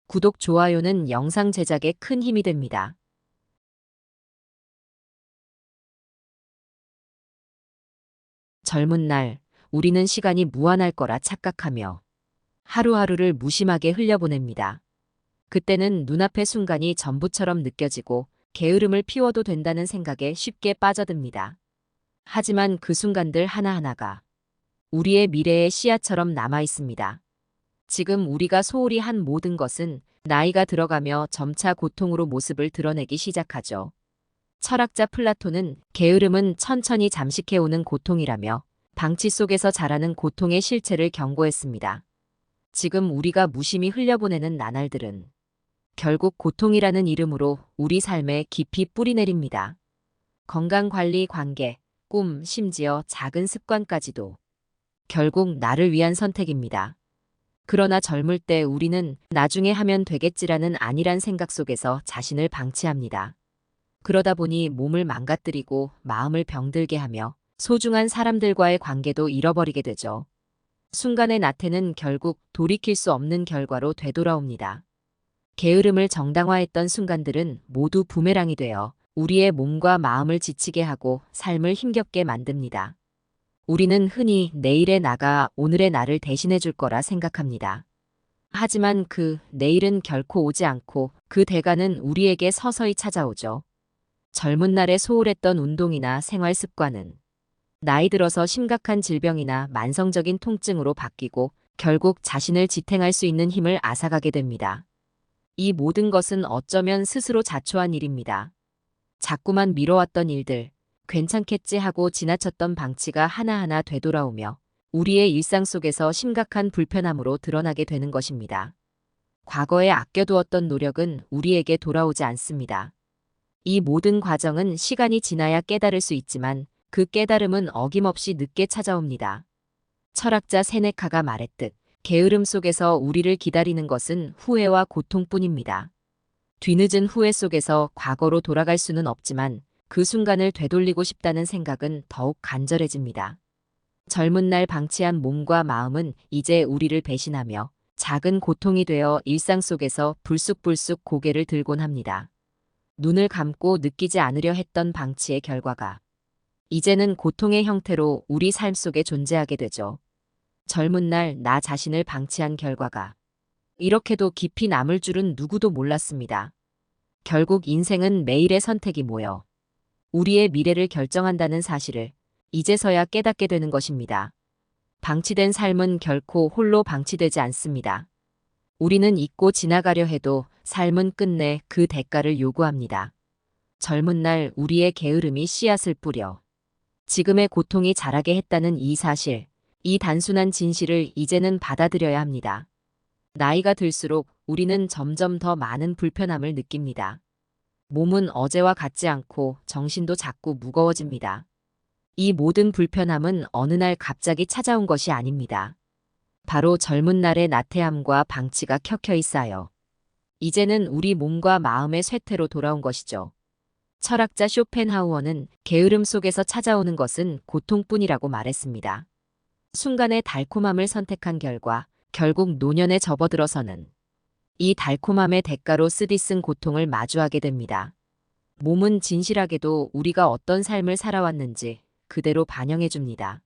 구독, 좋아요는 영상 제작에 큰 힘이 됩니다. 젊은 날, 우리는 시간이 무한할 거라 착각하며 하루하루를 무심하게 흘려보냅니다. 그때는 눈앞의 순간이 전부처럼 느껴지고 게으름을 피워도 된다는 생각에 쉽게 빠져듭니다. 하지만 그 순간들 하나하나가 우리의 미래의 씨앗처럼 남아 있습니다. 지금 우리가 소홀히 한 모든 것은 나이가 들어가며 점차 고통으로 모습을 드러내기 시작하죠. 철학자 플라톤은 게으름은 천천히 잠식해오는 고통이라며 방치 속에서 자라는 고통의 실체를 경고했습니다. 지금 우리가 무심히 흘려보내는 나날들은 결국 고통이라는 이름으로 우리 삶에 깊이 뿌리내립니다. 건강관리, 관계, 꿈, 심지어 작은 습관까지도 결국 나를 위한 선택입니다. 그러나 젊을 때 우리는 나중에 하면 되겠지라는 안일한 생각 속에서 자신을 방치합니다. 그러다 보니 몸을 망가뜨리고 마음을 병들게 하며 소중한 사람들과의 관계도 잃어버리게 되죠. 순간의 나태는 결국 돌이킬 수 없는 결과로 되돌아옵니다. 게으름을 정당화했던 순간들은 모두 부메랑이 되어 우리의 몸과 마음을 지치게 하고 삶을 힘겹게 만듭니다. 우리는 흔히 내일의 나가 오늘의 나를 대신해 줄 거라 생각합니다. 하지만 그 내일은 결코 오지 않고 그 대가는 우리에게 서서히 찾아오죠. 젊은 날에 소홀했던 운동이나 생활 습관은 나이 들어서 심각한 질병이나 만성적인 통증으로 바뀌고 결국 자신을 지탱할 수 있는 힘을 앗아가게 됩니다. 이 모든 것은 어쩌면 스스로 자초한 일입니다. 자꾸만 미뤄왔던 일들, 괜찮겠지 하고 지나쳤던 방치가 하나하나 되돌아오며 우리의 일상 속에서 심각한 불편함으로 드러나게 되는 것입니다. 과거에 아껴두었던 노력은 우리에게 돌아오지 않습니다. 이 모든 과정은 시간이 지나야 깨달을 수 있지만 그 깨달음은 어김없이 늦게 찾아옵니다. 철학자 세네카가 말했듯 게으름 속에서 우리를 기다리는 것은 후회와 고통뿐입니다. 뒤늦은 후회 속에서 과거로 돌아갈 수는 없지만 그 순간을 되돌리고 싶다는 생각은 더욱 간절해집니다. 젊은 날 방치한 몸과 마음은 이제 우리를 배신하며 작은 고통이 되어 일상 속에서 불쑥불쑥 고개를 들곤 합니다. 눈을 감고 느끼지 않으려 했던 방치의 결과가 이제는 고통의 형태로 우리 삶 속에 존재하게 되죠. 젊은 날 나 자신을 방치한 결과가 이렇게도 깊이 남을 줄은 누구도 몰랐습니다. 결국 인생은 매일의 선택이 모여 우리의 미래를 결정한다는 사실을 이제서야 깨닫게 되는 것입니다. 방치된 삶은 결코 홀로 방치되지 않습니다. 우리는 잊고 지나가려 해도 삶은 끝내 그 대가를 요구합니다. 젊은 날 우리의 게으름이 씨앗을 뿌려 지금의 고통이 자라게 했다는 이 사실, 이 단순한 진실을 이제는 받아들여야 합니다. 나이가 들수록 우리는 점점 더 많은 불편함을 느낍니다. 몸은 어제와 같지 않고 정신도 자꾸 무거워집니다. 이 모든 불편함은 어느 날 갑자기 찾아온 것이 아닙니다. 바로 젊은 날의 나태함과 방치가 켜켜이 쌓여 이제는 우리 몸과 마음의 쇠퇴로 돌아온 것이죠. 철학자 쇼펜하우어는 게으름 속에서 찾아오는 것은 고통뿐이라고 말했습니다. 순간의 달콤함을 선택한 결과 결국 노년에 접어들어서는 이 달콤함의 대가로 쓰디쓴 고통을 마주하게 됩니다. 몸은 진실하게도 우리가 어떤 삶을 살아왔는지 그대로 반영해줍니다.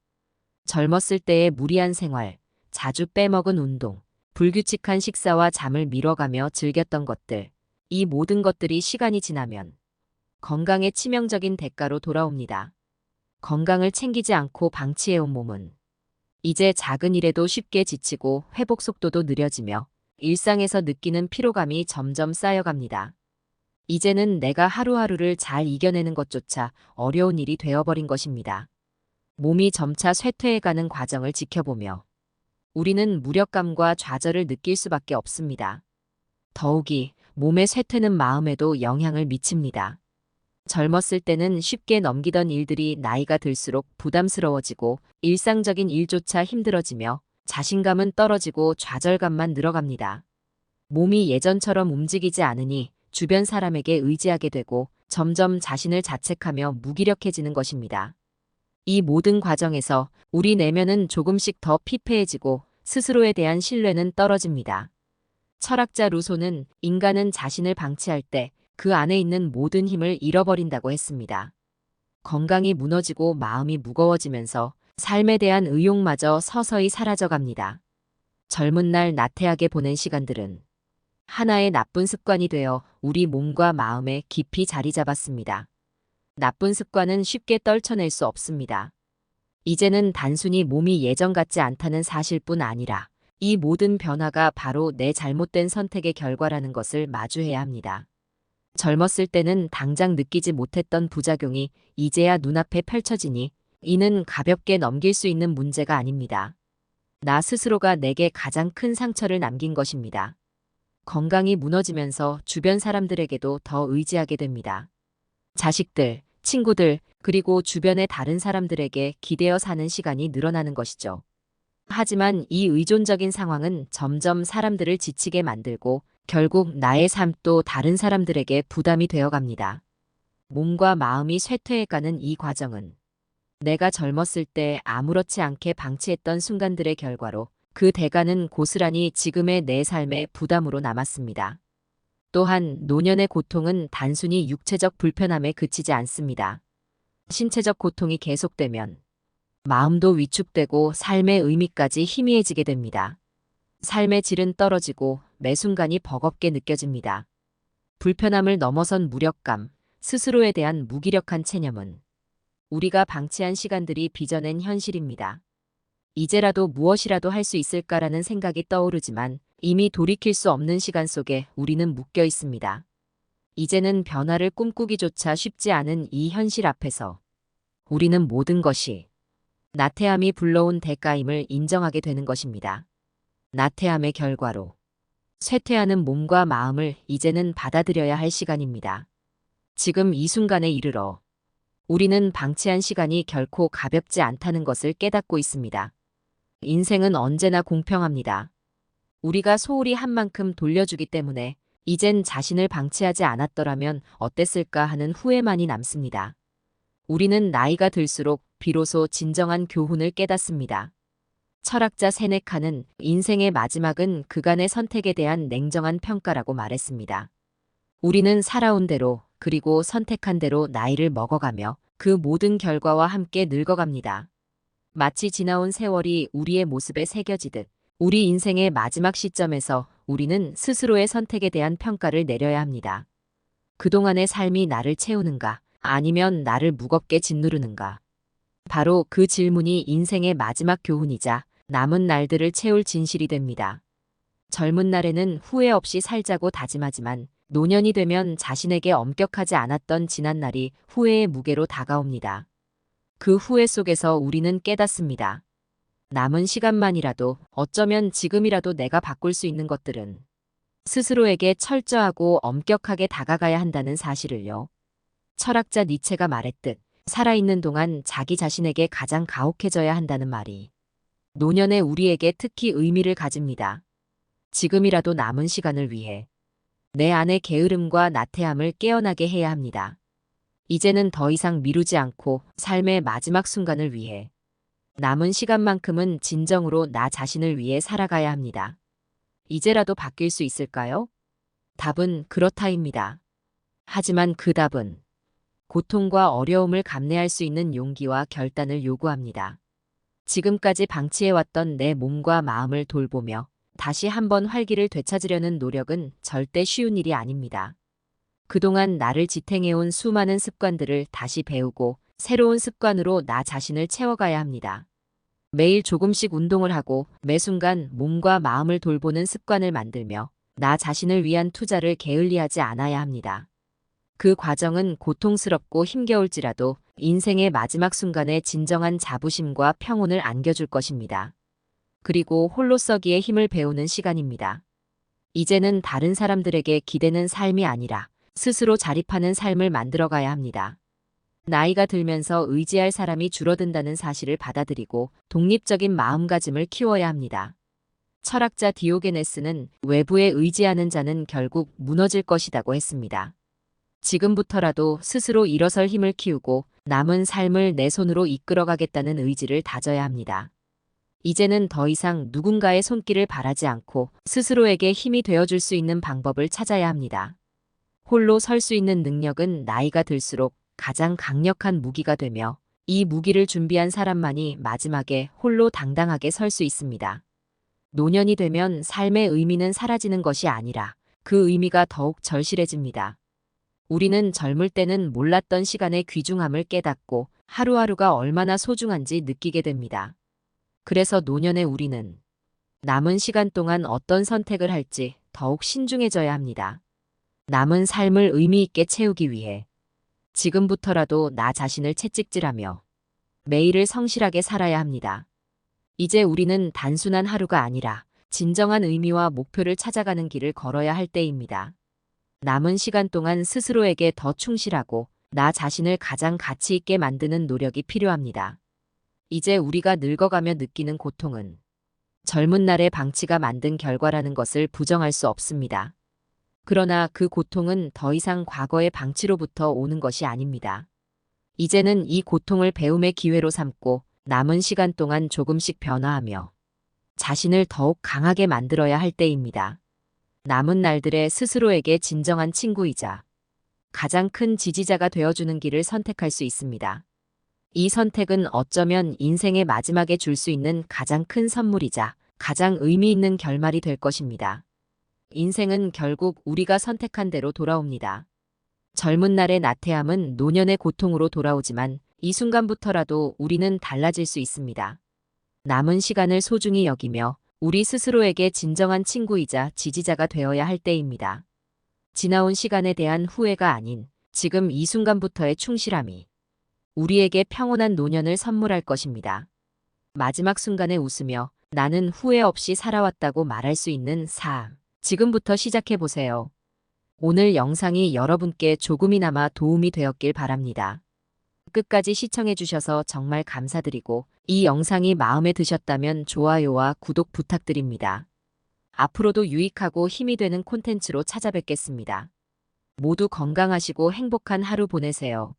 젊었을 때의 무리한 생활, 자주 빼먹은 운동, 불규칙한 식사와 잠을 미뤄가며 즐겼던 것들, 이 모든 것들이 시간이 지나면 건강에 치명적인 대가로 돌아옵니다. 건강을 챙기지 않고 방치해온 몸은 이제 작은 일에도 쉽게 지치고 회복 속도도 느려지며 일상에서 느끼는 피로감이 점점 쌓여갑니다. 이제는 내가 하루하루를 잘 이겨내는 것조차 어려운 일이 되어버린 것입니다. 몸이 점차 쇠퇴해가는 과정을 지켜보며 우리는 무력감과 좌절을 느낄 수밖에 없습니다. 더욱이 몸의 쇠퇴는 마음에도 영향을 미칩니다. 젊었을 때는 쉽게 넘기던 일들이 나이가 들수록 부담스러워지고 일상적인 일조차 힘들어지며 자신감은 떨어지고 좌절감만 늘어갑니다. 몸이 예전처럼 움직이지 않으니 주변 사람에게 의지하게 되고 점점 자신을 자책하며 무기력해지는 것입니다. 이 모든 과정에서 우리 내면은 조금씩 더 피폐해지고 스스로에 대한 신뢰는 떨어집니다. 철학자 루소는 인간은 자신을 방치할 때 그 안에 있는 모든 힘을 잃어버린다고 했습니다. 건강이 무너지고 마음이 무거워지면서 삶에 대한 의욕마저 서서히 사라져갑니다. 젊은 날 나태하게 보낸 시간들은 하나의 나쁜 습관이 되어 우리 몸과 마음에 깊이 자리 잡았습니다. 나쁜 습관은 쉽게 떨쳐낼 수 없습니다. 이제는 단순히 몸이 예전 같지 않다는 사실뿐 아니라 이 모든 변화가 바로 내 잘못된 선택의 결과라는 것을 마주해야 합니다. 젊었을 때는 당장 느끼지 못했던 부작용이 이제야 눈앞에 펼쳐지니 이는 가볍게 넘길 수 있는 문제가 아닙니다. 나 스스로가 내게 가장 큰 상처를 남긴 것입니다. 건강이 무너지면서 주변 사람들에게도 더 의지하게 됩니다. 자식들, 친구들, 그리고 주변의 다른 사람들에게 기대어 사는 시간이 늘어나는 것이죠. 하지만 이 의존적인 상황은 점점 사람들을 지치게 만들고 결국 나의 삶도 다른 사람들에게 부담이 되어 갑니다. 몸과 마음이 쇠퇴해가는 이 과정은 내가 젊었을 때 아무렇지 않게 방치했던 순간들의 결과로 그 대가는 고스란히 지금의 내 삶의 부담으로 남았습니다. 또한 노년의 고통은 단순히 육체적 불편함에 그치지 않습니다. 신체적 고통이 계속되면 마음도 위축되고 삶의 의미까지 희미해지게 됩니다. 삶의 질은 떨어지고 매 순간이 버겁게 느껴집니다. 불편함을 넘어선 무력감, 스스로에 대한 무기력한 체념은 우리가 방치한 시간들이 빚어낸 현실입니다. 이제라도 무엇이라도 할 수 있을까라는 생각이 떠오르지만 이미 돌이킬 수 없는 시간 속에 우리는 묶여 있습니다. 이제는 변화를 꿈꾸기조차 쉽지 않은 이 현실 앞에서 우리는 모든 것이 나태함이 불러온 대가임을 인정하게 되는 것입니다. 나태함의 결과로 쇠퇴하는 몸과 마음을 이제는 받아들여야 할 시간입니다. 지금 이 순간에 이르러 우리는 방치한 시간이 결코 가볍지 않다는 것을 깨닫고 있습니다. 인생은 언제나 공평합니다. 우리가 소홀히 한 만큼 돌려주기 때문에 이젠 자신을 방치하지 않았더라면 어땠을까 하는 후회만이 남습니다. 우리는 나이가 들수록 비로소 진정한 교훈을 깨닫습니다. 철학자 세네카는 인생의 마지막은 그간의 선택에 대한 냉정한 평가라고 말했습니다. 우리는 살아온 대로 그리고 선택한 대로 나이를 먹어가며 그 모든 결과와 함께 늙어갑니다. 마치 지나온 세월이 우리의 모습에 새겨지듯 우리 인생의 마지막 시점에서 우리는 스스로의 선택에 대한 평가를 내려야 합니다. 그동안의 삶이 나를 채우는가 아니면 나를 무겁게 짓누르는가. 바로 그 질문이 인생의 마지막 교훈이자 남은 날들을 채울 진실이 됩니다. 젊은 날에는 후회 없이 살자고 다짐하지만 노년이 되면 자신에게 엄격하지 않았던 지난날이 후회의 무게로 다가옵니다. 그 후회 속에서 우리는 깨닫습니다. 남은 시간만이라도 어쩌면 지금이라도 내가 바꿀 수 있는 것들은 스스로에게 철저하고 엄격하게 다가가야 한다는 사실을요. 철학자 니체가 말했듯 살아있는 동안 자기 자신에게 가장 가혹해져야 한다는 말이 노년의 우리에게 특히 의미를 가집니다. 지금이라도 남은 시간을 위해 내 안의 게으름과 나태함을 깨어나게 해야 합니다. 이제는 더 이상 미루지 않고 삶의 마지막 순간을 위해 남은 시간만큼은 진정으로 나 자신을 위해 살아가야 합니다. 이제라도 바뀔 수 있을까요? 답은 그렇다입니다. 하지만 그 답은 고통과 어려움을 감내할 수 있는 용기와 결단을 요구합니다. 지금까지 방치해왔던 내 몸과 마음을 돌보며 다시 한번 활기를 되찾으려는 노력은 절대 쉬운 일이 아닙니다. 그동안 나를 지탱해온 수많은 습관들을 다시 배우고 새로운 습관으로 나 자신을 채워가야 합니다. 매일 조금씩 운동을 하고 매 순간 몸과 마음을 돌보는 습관을 만들며 나 자신을 위한 투자를 게을리하지 않아야 합니다. 그 과정은 고통스럽고 힘겨울지라도 인생의 마지막 순간에 진정한 자부심과 평온을 안겨줄 것입니다. 그리고 홀로 서기의 힘을 배우는 시간입니다. 이제는 다른 사람들에게 기대는 삶이 아니라 스스로 자립하는 삶을 만들어가야 합니다. 나이가 들면서 의지할 사람이 줄어든다는 사실을 받아들이고 독립적인 마음가짐을 키워야 합니다. 철학자 디오게네스는 외부에 의지하는 자는 결국 무너질 것이라고 했습니다. 지금부터라도 스스로 일어설 힘을 키우고 남은 삶을 내 손으로 이끌어가겠다는 의지를 다져야 합니다. 이제는 더 이상 누군가의 손길을 바라지 않고 스스로에게 힘이 되어줄 수 있는 방법을 찾아야 합니다. 홀로 설 수 있는 능력은 나이가 들수록 가장 강력한 무기가 되며 이 무기를 준비한 사람만이 마지막에 홀로 당당하게 설 수 있습니다. 노년이 되면 삶의 의미는 사라지는 것이 아니라 그 의미가 더욱 절실해집니다. 우리는 젊을 때는 몰랐던 시간의 귀중함을 깨닫고 하루하루가 얼마나 소중한지 느끼게 됩니다. 그래서 노년의 우리는 남은 시간 동안 어떤 선택을 할지 더욱 신중해져야 합니다. 남은 삶을 의미 있게 채우기 위해 지금부터라도 나 자신을 채찍질하며 매일을 성실하게 살아야 합니다. 이제 우리는 단순한 하루가 아니라 진정한 의미와 목표를 찾아가는 길을 걸어야 할 때입니다. 남은 시간 동안 스스로에게 더 충실하고 나 자신을 가장 가치 있게 만드는 노력이 필요합니다. 이제 우리가 늙어가며 느끼는 고통은 젊은 날의 방치가 만든 결과라는 것을 부정할 수 없습니다. 그러나 그 고통은 더 이상 과거의 방치로부터 오는 것이 아닙니다. 이제는 이 고통을 배움의 기회로 삼고 남은 시간 동안 조금씩 변화하며 자신을 더욱 강하게 만들어야 할 때입니다. 남은 날들에 스스로에게 진정한 친구이자 가장 큰 지지자가 되어주는 길을 선택할 수 있습니다. 이 선택은 어쩌면 인생의 마지막에 줄 수 있는 가장 큰 선물이자 가장 의미 있는 결말이 될 것입니다. 인생은 결국 우리가 선택한 대로 돌아옵니다. 젊은 날의 나태함은 노년의 고통으로 돌아오지만 이 순간부터라도 우리는 달라질 수 있습니다. 남은 시간을 소중히 여기며 우리 스스로에게 진정한 친구이자 지지자가 되어야 할 때입니다. 지나온 시간에 대한 후회가 아닌 지금 이 순간부터의 충실함이 우리에게 평온한 노년을 선물할 것입니다. 마지막 순간에 웃으며 나는 후회 없이 살아왔다고 말할 수 있는 삶. 지금부터 시작해보세요. 오늘 영상이 여러분께 조금이나마 도움이 되었길 바랍니다. 끝까지 시청해주셔서 정말 감사드리고 이 영상이 마음에 드셨다면 좋아요와 구독 부탁드립니다. 앞으로도 유익하고 힘이 되는 콘텐츠로 찾아뵙겠습니다. 모두 건강하시고 행복한 하루 보내세요.